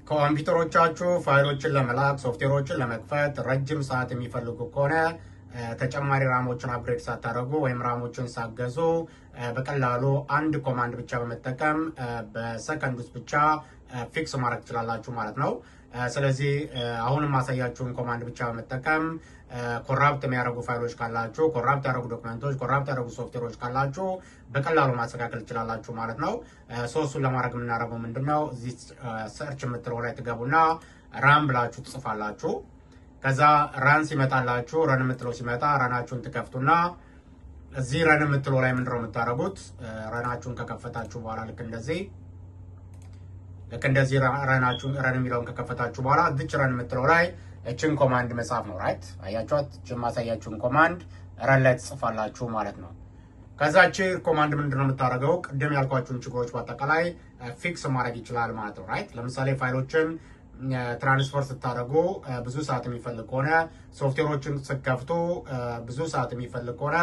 ኮምፒውተሮቻችሁ ፋይሎችን ለመላክ ሶፍትዌሮችን ለመክፈት ረጅም ሰዓት የሚፈልጉ ከሆነ ተጨማሪ ራሞችን አፕግሬድ ሳታደርጉ ወይም ራሞችን ሳገዙ በቀላሉ አንድ ኮማንድ ብቻ በመጠቀም በሰከንድ ውስጥ ብቻ ፊክስ ማድረግ ትችላላችሁ ማለት ነው። ስለዚህ አሁንም ማሳያችሁን ኮማንድ ብቻ በመጠቀም ኮራፕት የሚያደርጉ ፋይሎች ካላችሁ፣ ኮራፕት ያደረጉ ዶክመንቶች፣ ኮራፕት ያደረጉ ሶፍትዌሮች ካላችሁ በቀላሉ ማስተካከል ትችላላችሁ ማለት ነው። ሶስቱን ለማድረግ የምናደርገው ምንድነው? እዚህ ሰርች የምትለው ላይ ትገቡና ራን ብላችሁ ትጽፋላችሁ። ከዛ ራን ሲመጣላችሁ ረን የምትለው ሲመጣ ረናችሁን ትከፍቱና እዚህ ረን የምትለው ላይ ምንድነው የምታደርጉት? ረናችሁን ከከፈታችሁ በኋላ ልክ እንደዚህ ረን የሚለውን ከከፈታችሁ በኋላ እዚች ረን የምትለው ላይ እችን ኮማንድ መጻፍ ነው። ራይት አያችኋት? እችን ማሳያችሁን ኮማንድ ረን ላይ ትጽፋላችሁ ማለት ነው። ከዛች ኮማንድ ምንድነው የምታደርገው? ቅድም ያልኳችሁን ችግሮች በአጠቃላይ ፊክስ ማድረግ ይችላል ማለት ነው። ራይት ለምሳሌ ፋይሎችን ትራንስፈር ስታደርጉ ብዙ ሰዓት የሚፈልግ ከሆነ፣ ሶፍትዌሮችን ስትከፍቱ ብዙ ሰዓት የሚፈልግ ከሆነ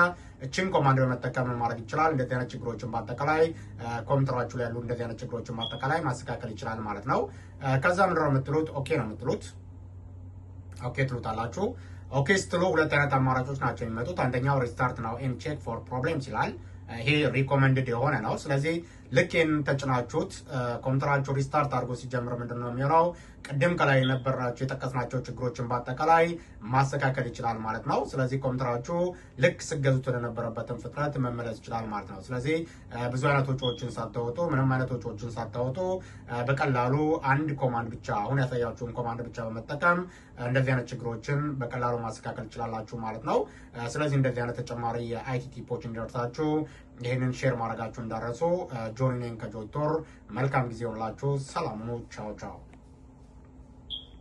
እችን ኮማንድ በመጠቀም ማድረግ ይችላል። እንደዚህ አይነት ችግሮችን በአጠቃላይ ኮምፒውተራችሁ ላይ ያሉ እንደዚህ አይነት ችግሮችን በአጠቃላይ ማስተካከል ይችላል ማለት ነው። ከዛ ምንድነው የምትሉት? ኦኬ ነው የምትሉት። ኦኬ ትሉታላችሁ። ኦኬ ስትሉ ሁለት አይነት አማራጮች ናቸው የሚመጡት። አንደኛው ሪስታርት ነው ኤንድ ቼክ ፎር ፕሮብሌምስ ይላል። ይሄ ሪኮመንድድ የሆነ ነው። ስለዚህ ልክ ይህንን ተጭናችሁት ኮምፒውተራችሁ ሪስታርት አድርጎ ሲጀምር ምንድነው የሚሆነው? ቅድም ከላይ የነበራችሁ የጠቀስናቸው ችግሮችን በአጠቃላይ ማስተካከል ይችላል ማለት ነው። ስለዚህ ኮምፒውተራችሁ ልክ ስገዙት ወደነበረበትን ፍጥነት መመለስ ይችላል ማለት ነው። ስለዚህ ብዙ አይነት ወጪዎችን ሳታወጡ፣ ምንም አይነት ወጪዎችን ሳታወጡ በቀላሉ አንድ ኮማንድ ብቻ አሁን ያሳያችሁን ኮማንድ ብቻ በመጠቀም እንደዚህ አይነት ችግሮችን በቀላሉ ማስተካከል ይችላላችሁ ማለት ነው። ስለዚህ እንደዚህ አይነት ተጨማሪ የአይቲ ቲፖች እንዲደርሳችሁ ይህንን ሼር ማድረጋችሁ እንዳረሱ። ጆኒ ነኝ ከጆይቶር። መልካም ጊዜ ሆንላችሁ። ሰላም ነው። ቻው ቻው።